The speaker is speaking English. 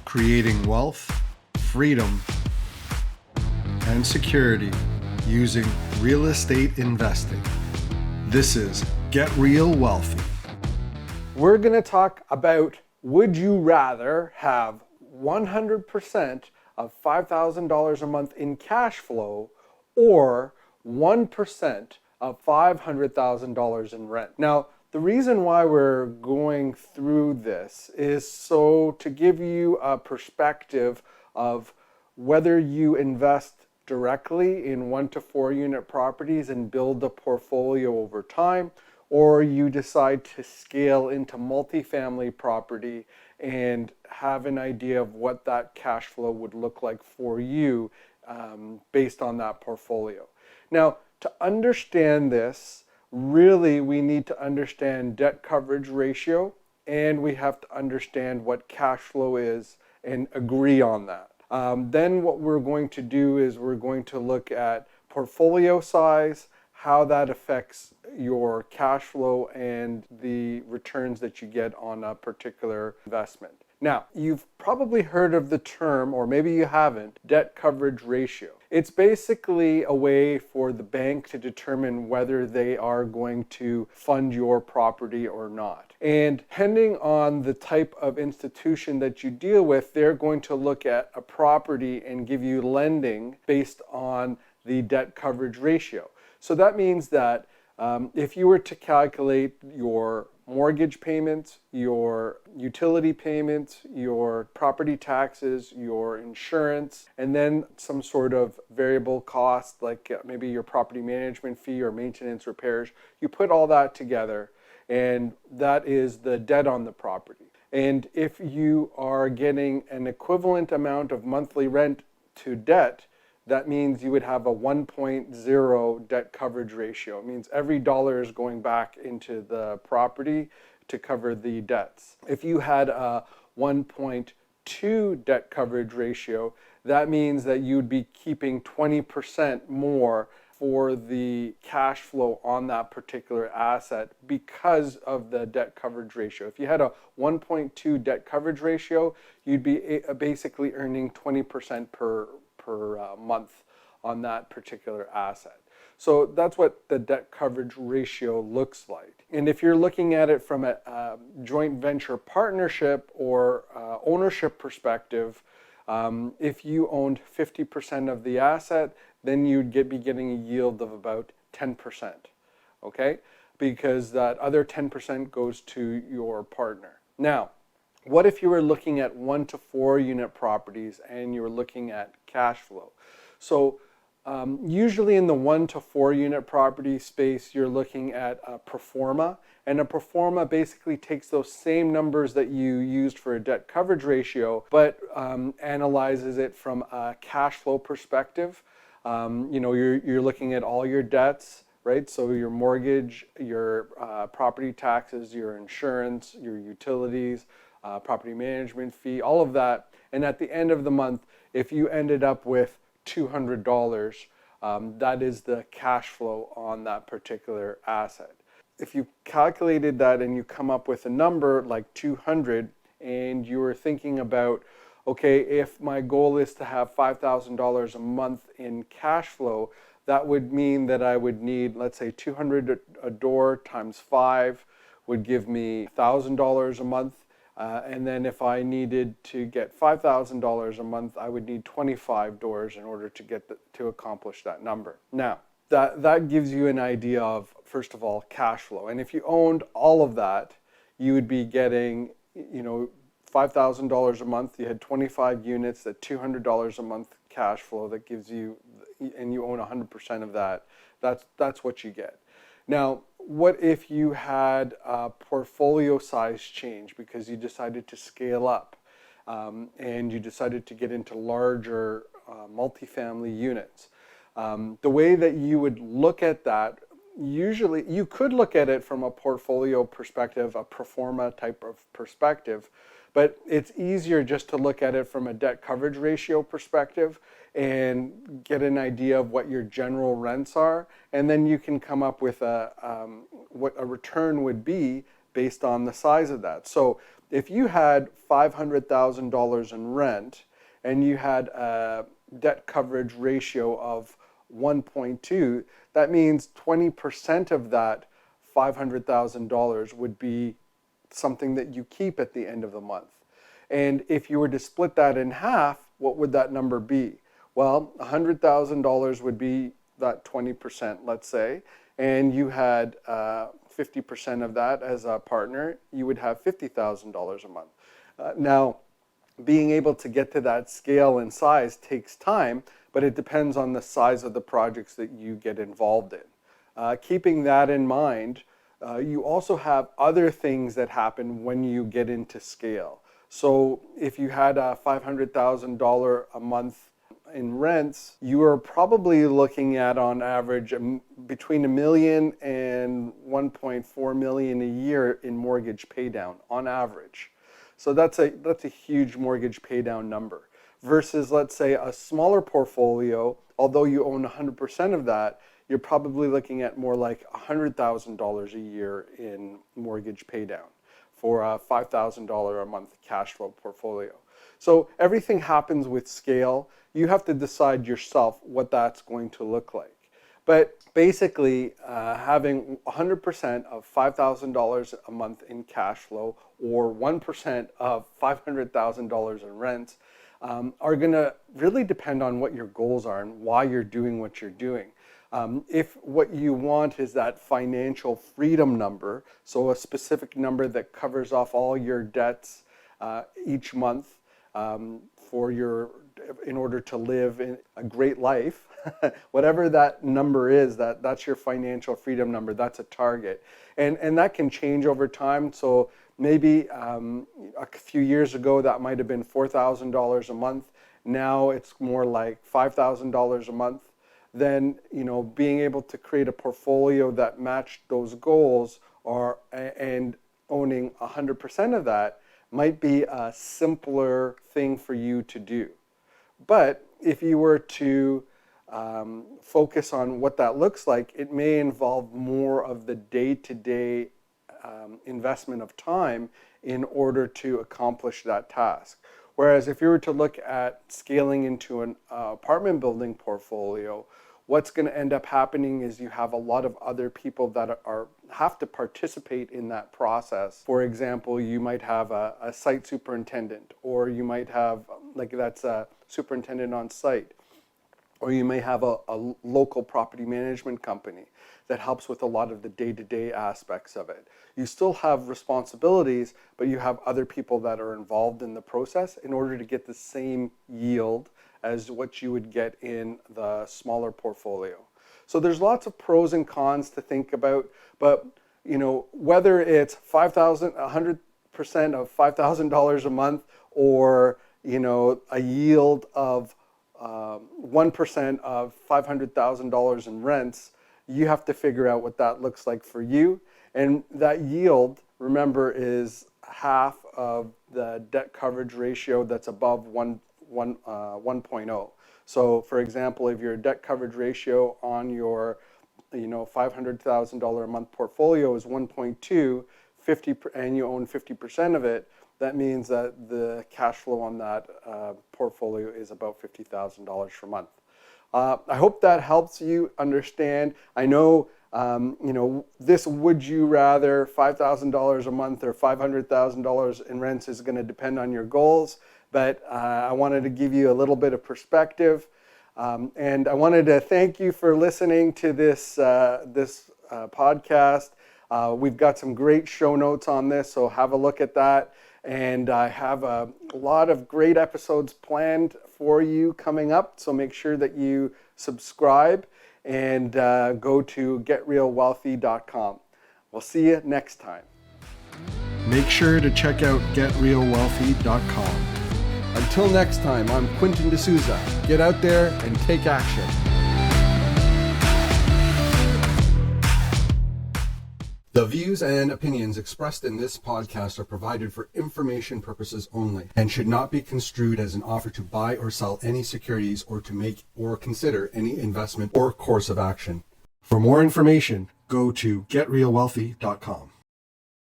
creating wealth, freedom, and security using real estate investing. This is Get Real Wealthy. We're going to talk about, would you rather have 100% of $5,000 a month in cash flow or 1% of $500,000 in rent? Now, the reason why we're going through this is so to give you a perspective of whether you invest directly in 1 to 4 unit properties and build a portfolio over time, or you decide to scale into multifamily property and have an idea of what that cash flow would look like for you based on that portfolio. Now, to understand this, really we need to understand debt coverage ratio, and we have to understand what cash flow is and agree on that. Then what we're going to do is we're going to look at portfolio size, how that affects your cash flow and the returns that you get on a particular investment. Now, you've probably heard of the term, or maybe you haven't, debt coverage ratio. It's basically a way for the bank to determine whether they are going to fund your property or not. And depending on the type of institution that you deal with, they're going to look at a property and give you lending based on the debt coverage ratio. So that means that if you were to calculate your mortgage payments, your utility payments, your property taxes, your insurance, and then some sort of variable cost like maybe your property management fee or maintenance repairs, you put all that together and that is the debt on the property. And if you are getting an equivalent amount of monthly rent to debt, that means you would have a 1.0 debt coverage ratio. It means every dollar is going back into the property to cover the debts. If you had a 1.2 debt coverage ratio, that means that you'd be keeping 20% more for the cash flow on that particular asset because of the debt coverage ratio. If you had a 1.2 debt coverage ratio, you'd be basically earning 20% per month on that particular asset. So that's what the debt coverage ratio looks like. And if you're looking at it from a joint venture partnership or ownership perspective, if you owned 50% of the asset, then you'd be getting a yield of about 10%, okay? Because that other 10% goes to your partner. Now, what if you were looking at 1 to 4 unit properties and you were looking at cash flow? So usually in the 1 to 4 unit property space, you're looking at a pro forma, and a pro forma basically takes those same numbers that you used for a debt coverage ratio, but analyzes it from a cash flow perspective. You're looking at all your debts, right? So your mortgage, your property taxes, your insurance, your utilities, property management fee, all of that. And at the end of the month, if you ended up with $200, that is the cash flow on that particular asset. If you calculated that and you come up with a number like 200 and you were thinking about, okay, if my goal is to have $5,000 a month in cash flow, that would mean that I would need, let's say, 200 a door times 5 would give me $1,000 a month. And then if I needed to get $5,000 a month, I would need 25 doors in order to accomplish that number. Now, that gives you an idea of, first of all, cash flow. And if you owned all of that, you would be getting, $5,000 a month. You had 25 units at $200 a month cash flow that gives you, and you own 100% of that. That's what you get. Now, what if you had a portfolio size change because you decided to scale up and you decided to get into larger multifamily units? The way that you would look at that, usually you could look at it from a portfolio perspective, a pro forma type of perspective, but it's easier just to look at it from a debt coverage ratio perspective and get an idea of what your general rents are, and then you can come up with what a return would be based on the size of that. So if you had $500,000 in rent and you had a debt coverage ratio of 1.2, that means 20% of that $500,000 would be something that you keep at the end of the month. And if you were to split that in half, what would that number be? Well, $100,000 would be that 20%, let's say, and you had 50% of that as a partner, you would have $50,000 a month. Now, being able to get to that scale and size takes time, but it depends on the size of the projects that you get involved in. Keeping that in mind, you also have other things that happen when you get into scale. So if you had a $500,000 a month in rents, you are probably looking at on average between $1 million and $1.4 million a year in mortgage paydown on average. So that's a huge mortgage paydown number. Versus, let's say, a smaller portfolio, although you own 100% of that, you're probably looking at more like $100,000 a year in mortgage paydown for a $5,000 a month cash flow portfolio. So everything happens with scale. You have to decide yourself what that's going to look like. But basically, having 100% of $5,000 a month in cash flow or 1% of $500,000 in rents are going to really depend on what your goals are and why you're doing what you're doing. If what you want is that financial freedom number, so a specific number that covers off all your debts each month in order to live in a great life, whatever that number is, that's your financial freedom number, that's a target. And that can change over time. So maybe a few years ago that might have been $4,000 a month. Now it's more like $5,000 a month. Then, being able to create a portfolio that matched those goals and owning 100% of that might be a simpler thing for you to do. But if you were to focus on what that looks like, it may involve more of the day-to-day investment of time in order to accomplish that task. Whereas if you were to look at scaling into an apartment building portfolio, what's going to end up happening is you have a lot of other people that have to participate in that process. For example, you might have a site superintendent, or you might have, that's a superintendent on site, or you may have a local property management company that helps with a lot of the day-to-day aspects of it. You still have responsibilities, but you have other people that are involved in the process in order to get the same yield as what you would get in the smaller portfolio. So there's lots of pros and cons to think about, but whether it's 100% of $5,000 a month, or a yield of 1% of $500,000 in rents, you have to figure out what that looks like for you. And that yield, remember, is half of the debt coverage ratio that's above 1.0. So for example, if your debt coverage ratio on your $500,000 a month portfolio is 1.2, and you own 50% of it, that means that the cash flow on that portfolio is about $50,000 per month. I hope that helps you understand. I know, this would you rather $5,000 a month or $500,000 in rents is going to depend on your goals, but I wanted to give you a little bit of perspective. And I wanted to thank you for listening to this podcast. We've got some great show notes on this, so have a look at that. And I have a lot of great episodes planned for you coming up, so make sure that you subscribe and go to getrealwealthy.com. We'll see you next time. Make sure to check out getrealwealthy.com. Until next time, I'm Quentin D'Souza. Get out there and take action. The views and opinions expressed in this podcast are provided for information purposes only and should not be construed as an offer to buy or sell any securities or to make or consider any investment or course of action. For more information, go to getrealwealthy.com.